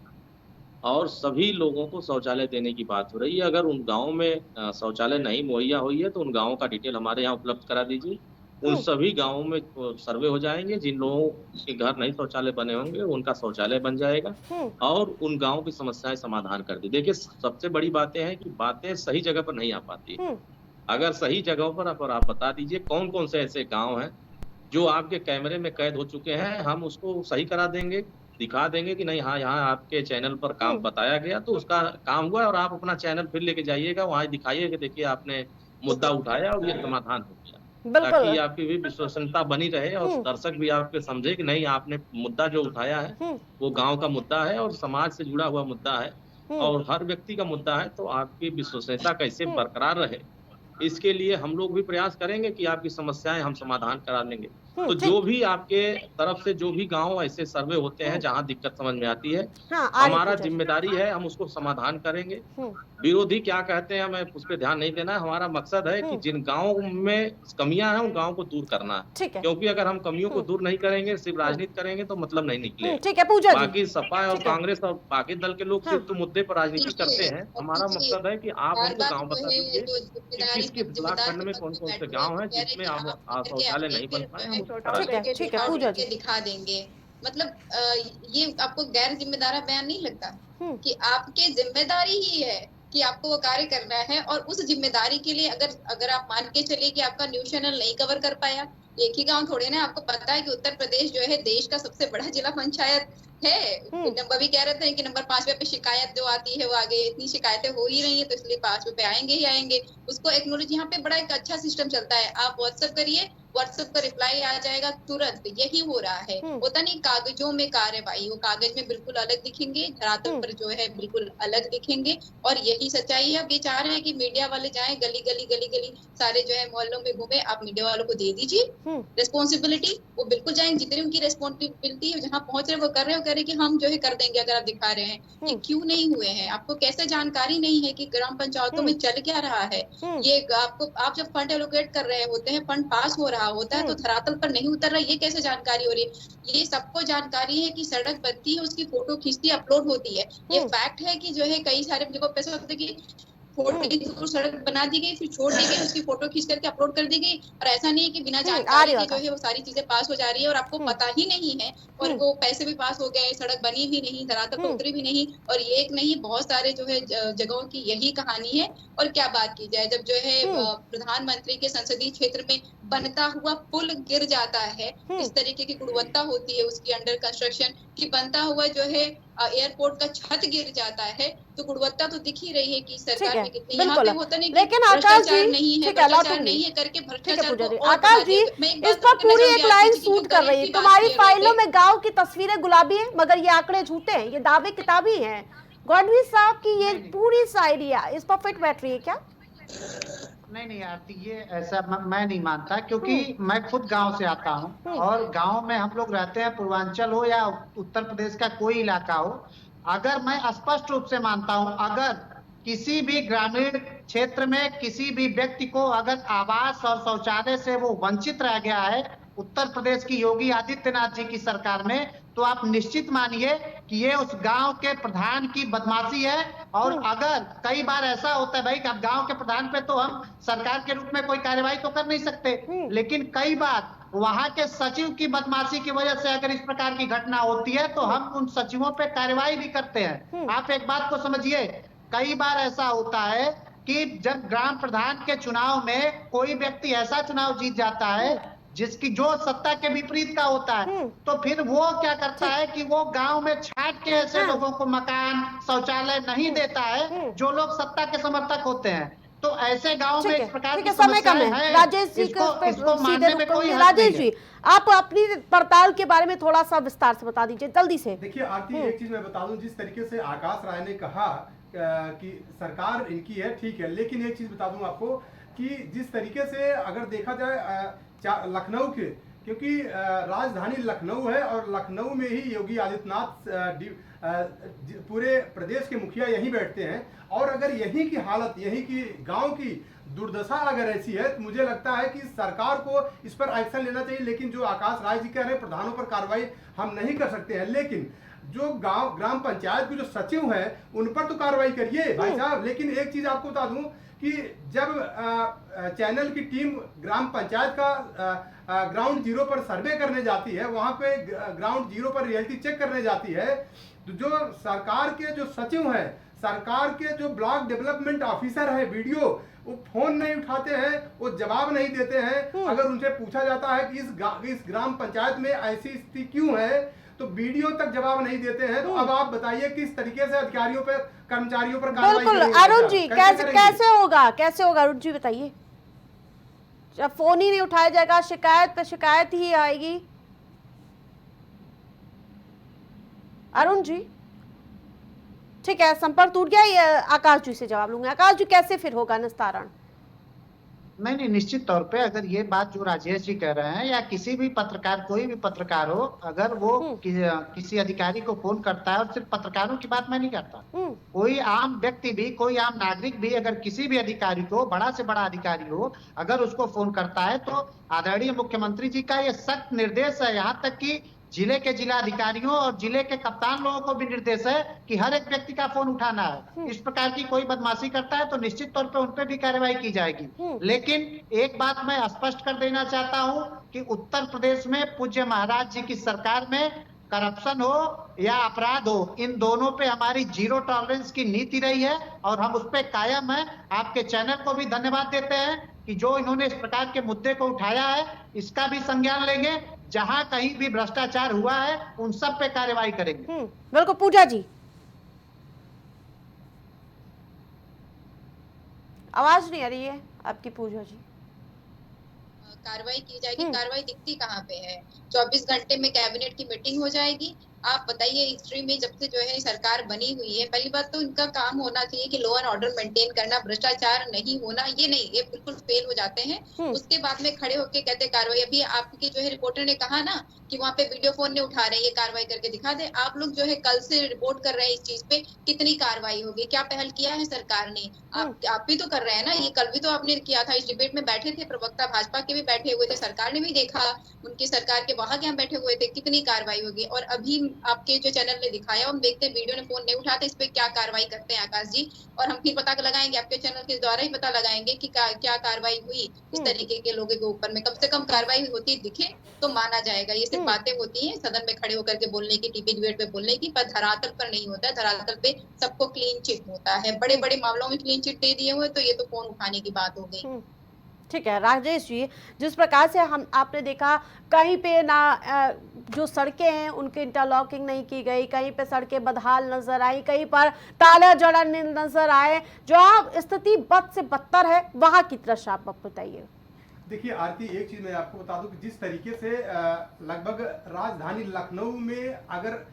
और सभी लोगों को शौचालय देने की बात हो रही है। अगर उन गांवों में शौचालय नहीं मुहैया हुई है तो उन गांवों का डिटेल हमारे यहाँ उपलब्ध करा दीजिए। उन सभी गांवों में सर्वे हो जाएंगे, जिन लोगों के घर नहीं शौचालय बने होंगे उनका शौचालय बन जाएगा और उन गांवों की समस्याएं समाधान कर दी। देखिए, सबसे बड़ी बातें हैं कि बातें सही जगह पर नहीं आ पाती। अगर सही जगहों पर आप बता दीजिए कौन कौन से ऐसे गांव हैं जो आपके कैमरे में कैद हो चुके हैं, हम उसको सही करा देंगे, दिखा देंगे कि नहीं हाँ यहाँ आपके चैनल पर काम बताया गया तो उसका काम हुआ और आप अपना चैनल फिर लेके जाइएगा, वहाँ दिखाइए कि देखिए आपने मुद्दा उठाया और ये समाधान हो गया, ताकि आपकी भी विश्वसनीयता बनी रहे और दर्शक भी आपके समझे कि नहीं आपने मुद्दा जो उठाया है वो गांव का मुद्दा है और समाज से जुड़ा हुआ मुद्दा है और हर व्यक्ति का मुद्दा है, तो आपकी विश्वसनीयता कैसे बरकरार रहे इसके लिए हम लोग भी प्रयास करेंगे कि आपकी समस्याएं हम समाधान करा लेंगे। तो जो भी आपके तरफ से जो भी गांव ऐसे सर्वे होते हैं जहां दिक्कत समझ में आती है, हमारा जिम्मेदारी है हम उसको समाधान करेंगे। विरोधी क्या कहते हैं हमें उस पर ध्यान नहीं देना है। हमारा मकसद है कि जिन गाँव में कमियां हैं उन गाँव को दूर करना है, क्योंकि अगर हम कमियों को दूर नहीं करेंगे, सिर्फ राजनीति करेंगे तो मतलब नहीं निकले। ठीक है पूजा जी। बाकी सपा और कांग्रेस और बाकी दल के लोग सिर्फ तो मुद्दे पर राजनीति करते हैं। हमारा मकसद है कि आप हमको गाँव बता दीजिए कि किस ब्लॉकखंड में कौन कौन से गाँव हैं जिसमें शौचालय नहीं बन पाए। ठीक है पूजा जी, दिखा देंगे। मतलब ये आपको गैर जिम्मेदार बयान नहीं लगता कि आपकी जिम्मेदारी ही है कि आपको वो कार्य करना है, और उस जिम्मेदारी के लिए अगर आप मान के चलिए कि आपका न्यूज चैनल नहीं कवर कर पाया, एक ही गांव थोड़े ना, आपको पता है कि उत्तर प्रदेश जो है देश का सबसे बड़ा जिला पंचायत है। नंबर भी कह रहे थे कि नंबर 5 पे शिकायत जो आती है वो आगे इतनी शिकायतें हो ही रही है तो इसलिए 5 पे आएंगे ही आएंगे। उसको एक्नॉलेज, यहाँ पे बड़ा एक अच्छा सिस्टम चलता है, आप व्हाट्सएप करिए, व्हाट्सएप का रिप्लाई आ जाएगा तुरंत। यही हो रहा है, होता नहीं कागजों में कार्यवाही, वो कागज में बिल्कुल अलग दिखेंगे, धरातल पर जो है बिल्कुल अलग दिखेंगे, और यही सच्चाई है। अब ये चाह रहे हैं कि मीडिया वाले जाएं गली गली सारे जो है मोहल्लों में घूमे, आप मीडिया वालों को दे दीजिए रिस्पॉन्सिबिलिटी, वो बिल्कुल जाएंगे, जितनी उनकी रिस्पॉन्सिबिलिटी है जहाँ पहुंच रहे वो कर रहे हो, कह रहे कि हम जो है कर देंगे अगर आप दिखा रहे हैं। ये क्यों नहीं हुए हैं? आपको कैसे जानकारी नहीं है कि ग्राम पंचायतों में चल क्या रहा है? ये आप जब फंड एलोकेट कर रहे होते हैं, फंड पास हो रहा होता है तो धरातल पर नहीं उतर रहा, ये कैसे जानकारी हो रही है? ये सबको जानकारी है कि सड़क बनती है, उसकी फोटो खींचती अपलोड होती है। ये फैक्ट है कि जो है कई सारे जगह पैसे होते कि थोड़ी दूर सड़क बना दी गई, फिर छोड़ दी गई, उसकी फोटो खींच करके अपलोड कर दी गई, और ऐसा नहीं है कि बिना जानकारी के जो है वो सारी चीजें पास हो जा रही है और आपको पता ही नहीं है, और वो पैसे भी पास हो गए, सड़क बनी भी नहीं, धरातल पर उतरी भी नहीं। और ये एक नहीं, बहुत सारे जो है जगहों की यही कहानी है। और क्या बात की जाए, जब जो है प्रधानमंत्री के संसदीय क्षेत्र में बनता हुआ पुल गिर जाता है, इस तरीके की गुणवत्ता होती है उसकी अंडर कंस्ट्रक्शन की, बनता हुआ जो है एयरपोर्ट का छत गिर जाता है, तो गुणवत्ता तो दिख ही रही है कि सरकार में कितनी, यहाँ पे होता नहीं, लेकिन आकाश जी भ्रष्टाचार नहीं है करके भ्रष्टाचार को। आकाश जी इस पर पूरी एक लाइन शूट कर रही है, तुम्हारी फाइलों में गांव की तस्वीरें गुलाबी है मगर ये आंकड़े झूठे हैं, ये दावे किताबी हैं। गौडवी साहब की ये पूरी शायरी इस पर फिट बैठ रही है क्या? नहीं आरती, ये ऐसा मैं नहीं मानता, क्योंकि मैं खुद गांव से आता हूं और गांव में हम लोग रहते हैं, पूर्वांचल हो या उत्तर प्रदेश का कोई इलाका हो। अगर मैं स्पष्ट रूप से मानता हूं, अगर किसी भी ग्रामीण क्षेत्र में किसी भी व्यक्ति को अगर आवास और शौचालय से वो वंचित रह गया है उत्तर प्रदेश की योगी आदित्यनाथ जी की सरकार में, तो आप निश्चित मानिए कि ये उस गांव के प्रधान की बदमाशी है। और अगर कई बार ऐसा होता है भाई कि अब गांव के प्रधान पे तो हम सरकार के रूप में कोई कार्यवाही तो कर नहीं सकते, लेकिन कई बार वहां के सचिव की बदमाशी की वजह से अगर इस प्रकार की घटना होती है तो हम उन सचिवों पे कार्यवाही भी करते हैं। आप एक बात को समझिए, कई बार ऐसा होता है कि जब ग्राम प्रधान के चुनाव में कोई व्यक्ति ऐसा चुनाव जीत जाता है जिसकी जो सत्ता के विपरीत का होता है, तो फिर वो क्या करता है कि वो गांव में छांट के ऐसे लोगों को मकान शौचालय नहीं देता है जो लोग सत्ता के समर्थक होते हैं। तो ऐसे गांव में ठीक इस है, प्रकार ठीक की है, समय कम समस्याएं है। हैं, राजेश जी इसको को इसको सीधे मानने में रुक कोई करूंगी। हर्ज राजेश नहीं है। जी, आप अपनी पड़ताल के बारे में थोड़ा सा विस्तार से बता दीजिए जल्दी से। देखिए आरती, एक चीज मैं बता दूं, जिस तरीके से आकाश राय ने कहा कि सरकार इनकी है, ठीक है, लेकिन एक चीज बता दूं आपको कि जिस तरीके से अगर देखा जाए लखनऊ के, क्योंकि राजधानी लखनऊ है और लखनऊ में ही योगी आदित्यनाथ पूरे प्रदेश के मुखिया यहीं बैठते हैं, और अगर यहीं की हालत, यहीं की गांव की दुर्दशा अगर ऐसी है तो मुझे लगता है कि सरकार को इस पर एक्शन लेना चाहिए। लेकिन जो आकाश राय जी कह रहे हैं प्रधानों पर कार्रवाई हम नहीं कर सकते हैं, लेकिन जो गांव ग्राम पंचायत के जो सचिव हैं उन पर तो कार्रवाई करिए भाई साहब। लेकिन एक चीज आपको बता दूं कि जब चैनल की टीम ग्राम पंचायत का ग्राउंड जीरो पर सर्वे करने जाती है, वहां पे ग्राउंड जीरो पर रियलिटी चेक करने जाती है, तो जो सरकार के जो सचिव हैं, सरकार के जो ब्लॉक डेवलपमेंट ऑफिसर है वीडियो, वो फोन नहीं उठाते हैं, वो जवाब नहीं देते हैं। अगर उनसे पूछा जाता है कि इस ग्राम पंचायत में ऐसी स्थिति क्यों है, तो वीडियो तक जवाब नहीं देते हैं। तो अब आप बताइए किस तरीके से अधिकारियों पर, कर्मचारियों पर कार्रवाई बिल्कुल करेंगे? अरुण जी, करेंगे? कैसे होगा अरुण जी बताइए। जब फोन ही नहीं उठाया जाएगा, शिकायत पे शिकायत ही आएगी। अरुण जी, ठीक है, संपर्क टूट गया। ये आकाश जी से जवाब लूंगा। आकाश जी, कैसे फिर होगा निस्तारण? नहीं, निश्चित तौर पे अगर ये बात जो राजेश जी कह रहे हैं, या किसी भी पत्रकार, कोई भी पत्रकार हो, अगर वो किसी अधिकारी को फोन करता है, और सिर्फ पत्रकारों की बात मैं नहीं करता, कोई आम व्यक्ति भी, कोई आम नागरिक भी अगर किसी भी अधिकारी को, बड़ा से बड़ा अधिकारी हो, अगर उसको फोन करता है, तो आदरणीय मुख्यमंत्री जी का ये सख्त निर्देश है, यहाँ तक कि जिले के जिला अधिकारियों और जिले के कप्तान लोगों को भी निर्देश है कि हर एक व्यक्ति का फोन उठाना है। इस प्रकार की कोई बदमाशी करता है तो निश्चित तौर पे उन पे भी कार्रवाई की जाएगी। लेकिन एक बात मैं स्पष्ट कर देना चाहता हूं कि उत्तर प्रदेश में पूज्य महाराज जी की सरकार में करप्शन हो या अपराध हो, इन दोनों पे हमारी जीरो टॉलरेंस की नीति रही है, और हम उस पे कायम है। आपके चैनल को भी धन्यवाद देते हैं कि जो इन्होंने इस प्रकार के मुद्दे को उठाया है, इसका भी संज्ञान लेंगे। जहां कहीं भी भ्रष्टाचार हुआ है उन सब पे कार्रवाई करेंगे। बिल्कुल। पूजा जी, आवाज नहीं आ रही है आपकी। पूजा जी, कार्रवाई की जाएगी। कार्रवाई दिखती कहाँ पे है? 24 घंटे में कैबिनेट की मीटिंग हो जाएगी। आप बताइए, हिस्ट्री में जब से जो है सरकार बनी हुई है, पहली बात तो इनका काम होना चाहिए कि लॉ एंड ऑर्डर मेंटेन करना, भ्रष्टाचार नहीं होना, ये नहीं, ये बिल्कुल फेल हो जाते हैं। उसके बाद में खड़े होकर कहते कार्रवाई। अभी आपके जो है रिपोर्टर ने कहा ना कि वहाँ पे वीडियो फोन नहीं उठा रहे, ये कार्रवाई करके दिखा दे। आप लोग जो है कल से रिपोर्ट कर रहे हैं इस चीज पे, कितनी कार्रवाई होगी, क्या पहल किया है सरकार ने? आप भी तो कर रहे हैं ना, ये कल भी तो आपने किया था, इस डिबेट में बैठे थे, प्रवक्ता भाजपा के भी बैठे हुए थे, सरकार ने भी देखा, उनकी सरकार के वहां के हम बैठे हुए थे, कितनी कार्रवाई होगी। और अभी आपके जो चैनल ने दिखाया, हम देखते हैं वीडियो ने फोन नहीं उठाते, इस पे क्या कार्रवाई करते हैं आकाश जी, और हम फिर पता लगाएंगे, आपके चैनल के द्वारा ही पता लगाएंगे कि क्या कार्रवाई हुई इस तरीके के लोगों के ऊपर में। कम से कम कार्रवाई होती दिखे तो माना जाएगा। ये सिर्फ बातें होती हैं सदन में खड़े होकर के बोलने की, टीवी डिबेट पे बोलने की, पर धरातल पर नहीं होता है। धरातल पे सबको क्लीन चिट होता है। बड़े बड़े मामलों में क्लीन चिट दे दिए हुए, तो ये तो फोन उठाने की बात हो गई। ठीक है राजेश जी, जिस प्रकार से आपने देखा कहीं पे ना जो सड़कें हैं उनकी इंटरलॉकिंग नहीं की गई, कहीं पे सड़कें बदहाल नजर आई, कहीं पर ताला जड़ा नजर आए, जो स्थिति बद से बदतर है, वहां की दृश्य आप बताइए। देखिए आरती, एक चीज मैं आपको बता दूं कि जिस तरीके से लगभग राजधानी लखनऊ में अगर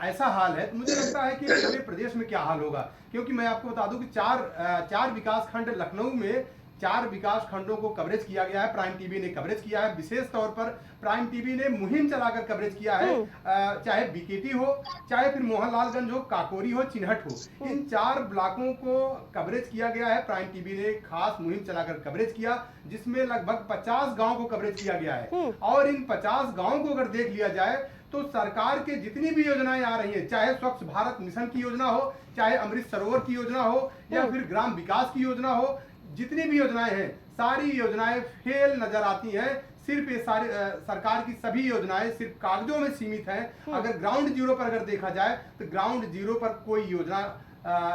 ऐसा हाल है, तो मुझे लगता है कि पूरे प्रदेश में क्या हाल होगा। क्योंकि मैं आपको बता दूं कि चार विकास खंड लखनऊ में, 4 विकास खंडों को कवरेज किया गया है। प्राइम टीवी ने कवरेज किया है, विशेष तौर पर प्राइम टीवी ने मुहिम चलाकर कवरेज किया है। चाहे बीकेटी हो, चाहे फिर मोहनलालगंज हो, काकोरी हो, चिन्हट हो, इन 4 ब्लॉकों को कवरेज किया गया है। प्राइम टीवी ने खास मुहिम चलाकर कवरेज किया, जिसमें लगभग 50 गांव को कवरेज किया गया है। और इन 50 गांव को अगर देख लिया जाए तो सरकार के जितनी भी योजनाएं आ रही है, चाहे स्वच्छ भारत मिशन की योजना हो, चाहे अमृत सरोवर की योजना हो, या फिर ग्राम विकास की योजना हो, जितनी भी योजनाएं हैं, सारी योजनाएं फेल नजर आती हैं। सिर्फ ये सारी सरकार की सभी योजनाएं सिर्फ कागजों में सीमित हैं। अगर ग्राउंड जीरो पर अगर देखा जाए तो ग्राउंड जीरो पर कोई योजना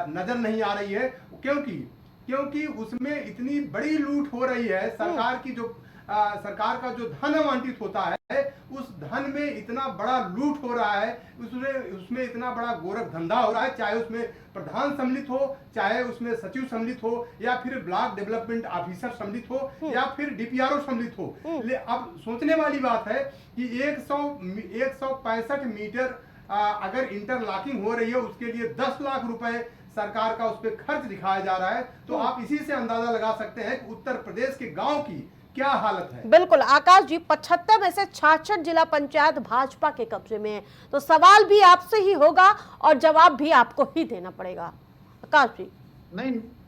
नजर नहीं आ रही है। क्योंकि उसमें इतनी बड़ी लूट हो रही है। सरकार की जो सरकार का जो धन आवंटित होता है उस धन में इतना बड़ा लूट हो रहा है, उसमें इतना बड़ा गोरख धंधा हो रहा है, चाहे उसमें प्रधान सम्मिलित हो, चाहे उसमें सचिव सम्मिलित हो, या फिर ब्लॉक डेवलपमेंट ऑफिसर सम्मिलित हो, या फिर डीपीआरओ सम्मिलित हो। अब सोचने वाली बात है कि 165 मीटर अगर इंटरलॉकिंग हो रही है, उसके लिए 10 लाख रुपए सरकार का उस पर खर्च दिखाया जा रहा है, तो आप इसी से अंदाजा लगा सकते हैं कि उत्तर प्रदेश के गांव की क्या हालत है। बिल्कुल आकाश जी, 75 में से 66 जिला पंचायत भाजपा के कब्जे में है, तो सवाल भी आपसे ही होगा और जवाब भी आपको ही देना पड़ेगा। आकाश जी।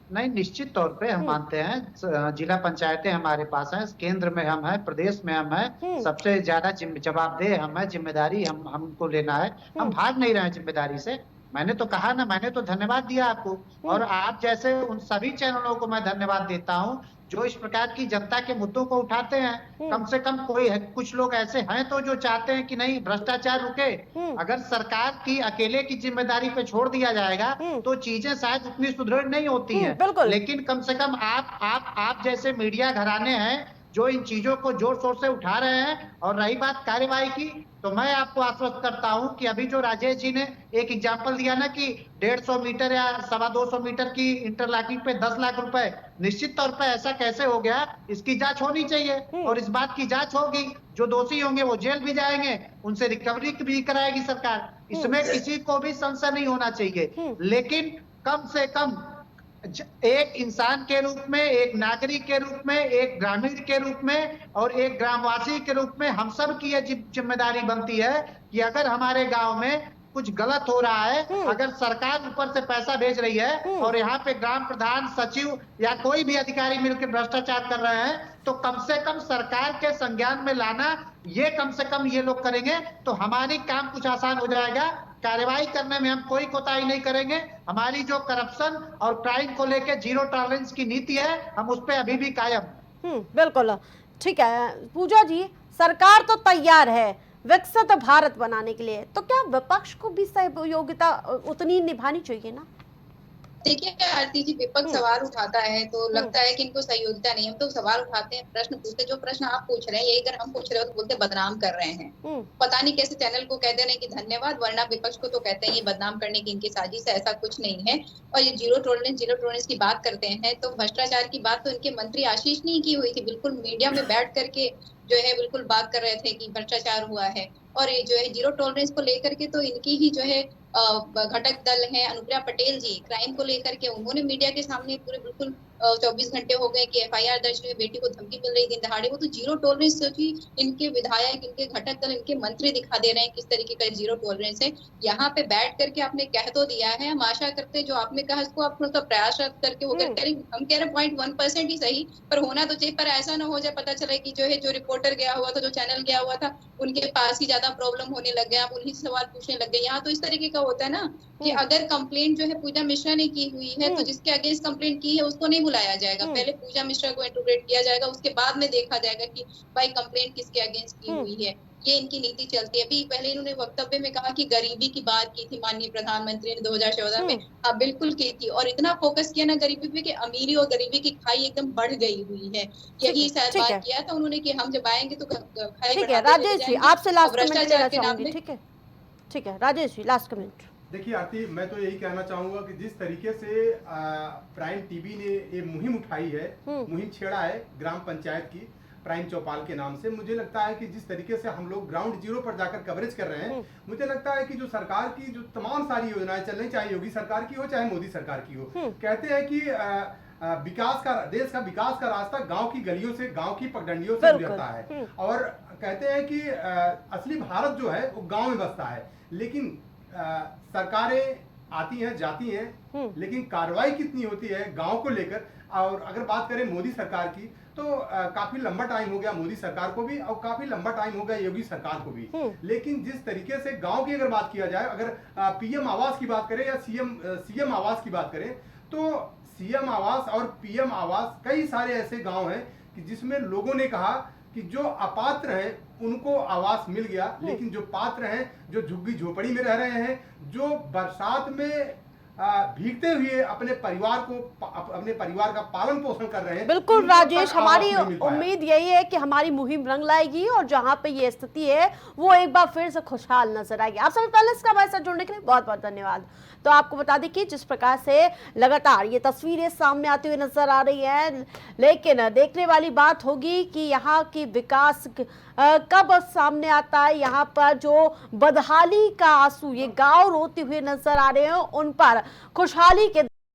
नहीं, निश्चित तौर पे हम मानते हैं जिला पंचायतें हमारे पास हैं, केंद्र में हम हैं, प्रदेश में हम हैं, सबसे ज्यादा जवाबदेह हम हैं, जिम्मेदारी हमको लेना है, हम भाग नहीं रहे हैं जिम्मेदारी से। मैंने तो कहा ना, मैंने तो धन्यवाद दिया आपको, और आप जैसे उन सभी चैनलों को मैं धन्यवाद देता हूं जो इस प्रकार की जनता के मुद्दों को उठाते हैं। कम से कम कुछ लोग ऐसे हैं तो जो चाहते हैं कि नहीं भ्रष्टाचार रुके। अगर सरकार की अकेले की जिम्मेदारी पे छोड़ दिया जाएगा तो चीजें शायद उतनी सुदृढ़ नहीं होती हैं। लेकिन कम से कम आप जैसे मीडिया घराने हैं जो इन चीजों को जोर शोर से उठा रहे हैं। और रही बात कार्यवाही की, तो मैं आपको आश्वस्त करता हूं कि अभी जो राजेश जी ने एक एग्जांपल दिया ना कि 150 मीटर या 250 मीटर की इंटरलॉकिंग पे 10 लाख रुपए, निश्चित तौर पर ऐसा कैसे हो गया, इसकी जांच होनी चाहिए। और इस बात की जांच होगी, जो दोषी होंगे वो जेल भी जाएंगे, उनसे रिकवरी भी कराएगी सरकार, इसमें किसी को भी संशय नहीं होना चाहिए। लेकिन कम से कम एक इंसान के रूप में, एक नागरिक के रूप में, एक ग्रामीण के रूप में और एक ग्रामवासी के रूप में हम सब की यह जिम्मेदारी बनती है कि अगर हमारे गांव में कुछ गलत हो रहा है, अगर सरकार ऊपर से पैसा भेज रही है और यहाँ पे ग्राम प्रधान, सचिव या कोई भी अधिकारी मिलकर भ्रष्टाचार कर रहे हैं, तो कम से कम सरकार के संज्ञान में लाना, ये कम से कम ये लोग करेंगे तो हमारी काम कुछ आसान हो जाएगा। कार्यवाही करने में हम कोई कोताही नहीं करेंगे। हमारी जो करप्शन और क्राइम को लेकर जीरो टॉलरेंस की नीति है, हम उस पर अभी भी कायम। बिल्कुल ठीक है। पूजा जी, सरकार तो तैयार है विकसित भारत बनाने के लिए, तो क्या विपक्ष को भी सहयोगिता उतनी निभानी चाहिए ना? देखिए आरती जी, विपक्ष सवाल उठाता है तो लगता है कि इनको सहयोगिता नहीं। हम तो सवाल उठाते हैं, प्रश्न पूछते, जो प्रश्न आप पूछ रहे हैं यही अगर हम पूछ रहे हो तो बोलते बदनाम कर रहे हैं। पता नहीं कैसे चैनल को कहते रहे कि धन्यवाद, वरना विपक्ष को तो कहते हैं ये बदनाम करने की इनकी साजिश है। ऐसा कुछ नहीं है। और ये जीरो टॉलरेंस की बात करते हैं तो भ्रष्टाचार की बात तो इनके मंत्री आशीष ने की हुई थी, बिल्कुल मीडिया में बैठ करके जो है बिल्कुल बात कर रहे थे कि भ्रष्टाचार हुआ है। और ये जो है जीरो टॉलरेंस को लेकर के तो इनकी ही जो है घटक दल है अनुप्रिया पटेल जी, क्राइम को लेकर के उन्होंने मीडिया के सामने पूरे बिल्कुल 24 घंटे हो गए कि FIR दर्ज हुई, बेटी को धमकी मिल रही दिन दहाड़े। वो तो जीरो टॉलरेंस की इनके विधायक, इनके घटक दल, इनके मंत्री दिखा दे रहे हैं किस तरीके का जीरो टॉलरेंस है। यहाँ पे बैठ करके आपने कह तो दिया है, हम आशा करते हैं जो आपने कहा इसको आप थोड़ा प्रयासरत करके वो हम कह रहे 0.1% ही सही, पर होना तो चाहिए। पर ऐसा ना हो जाए पता चले कि जो है जो रिपोर्टर गया हुआ था, जो चैनल गया हुआ था, उनके पास ही ज्यादा प्रॉब्लम होने लग गया, आप उन्हीं से सवाल पूछने लग गए। यहाँ तो इस तरीके का होता है ना कि अगर कंप्लेंट जो है पूजा मिश्रा ने की हुई है तो जिसके अगेंस्ट कंप्लेंट की है उसको नहीं बुलाया जाएगा, पहले पूजा मिश्रा को इंट्रोगेट किया जाएगा, उसके बाद में देखा जाएगा कि भाई कंप्लेंट किसके अगेंस्ट की हुई है। ये इनकी नीति चलती है। अभी पहले इन्होंने वक्तव्य में कहा कि गरीबी की बात की थी माननीय प्रधानमंत्री ने 2014 में, हाँ बिल्कुल की थी, और इतना फोकस किया ना गरीबी पे कि अमीरी और गरीबी की खाई एकदम बढ़ गई हुई है। यही शायद बात किया था उन्होंने कि हम जब आएंगे तो खाई। ठीक है राजेश जी, आपसे लास्ट कमेंट लेना चाहूंगी। ठीक है राजेश जी, लास्ट कमेंट। देखिए आरती, मैं तो यही कहना चाहूंगा कि जिस तरीके से प्राइम टीवी ने ये मुहिम उठाई है, मुहिम छेड़ा है ग्राम पंचायत की प्राइम चौपाल के नाम से, मुझे लगता है कि जिस तरीके से हम लोग ग्राउंड जीरो पर जाकर कवरेज कर रहे हैं, मुझे लगता है कि जो सरकार की जो तमाम सारी योजनाएं चल रही, चाहे योगी सरकार की हो चाहे मोदी सरकार की हो, कहते हैं कि विकास का, देश का विकास का रास्ता गांव की गलियों से, गांव की पगडंडियों से गुजरता है। और कहते हैं कि असली भारत जो है वो गांव में बसता है। लेकिन सरकारें आती हैं जाती हैं, लेकिन कार्रवाई कितनी होती है गांव को लेकर। और अगर बात करें मोदी सरकार की तो काफी लंबा टाइम हो गया मोदी सरकार को भी, और काफी लंबा टाइम हो गया योगी सरकार को भी। लेकिन जिस तरीके से गांव की अगर बात किया जाए, अगर PM आवास की बात करें या CM आवास की बात करें, तो CM आवास और PM आवास कई सारे ऐसे गांव हैं कि जिसमें लोगों ने कहा कि जो अपात्र हैं उनको आवास मिल गया, लेकिन जो पात्र हैं, जो झुग्गी झोपड़ी में रह रहे हैं, जो बरसात में भीगते हुए अपने परिवार का पालन पोषण कर रहे हैं। बिल्कुल उनको राजेश, तक हमारी आवास नहीं मिल पाया। उम्मीद यही है कि हमारी मुहिम रंग लाएगी और जहां पे ये स्थिति है वो एक बार फिर से खुशहाल नजर आएगी। आप सभी पैनलिस्ट का हमारे साथ जुड़ने के लिए बहुत बहुत धन्यवाद। तो आपको बता दें कि जिस प्रकार से लगातार ये तस्वीरें सामने आती हुई नजर आ रही है, लेकिन देखने वाली बात होगी कि यहाँ की विकास कब सामने आता है। यहाँ पर जो बदहाली का आंसू ये गांव रोते हुए नजर आ रहे हैं, उन पर खुशहाली के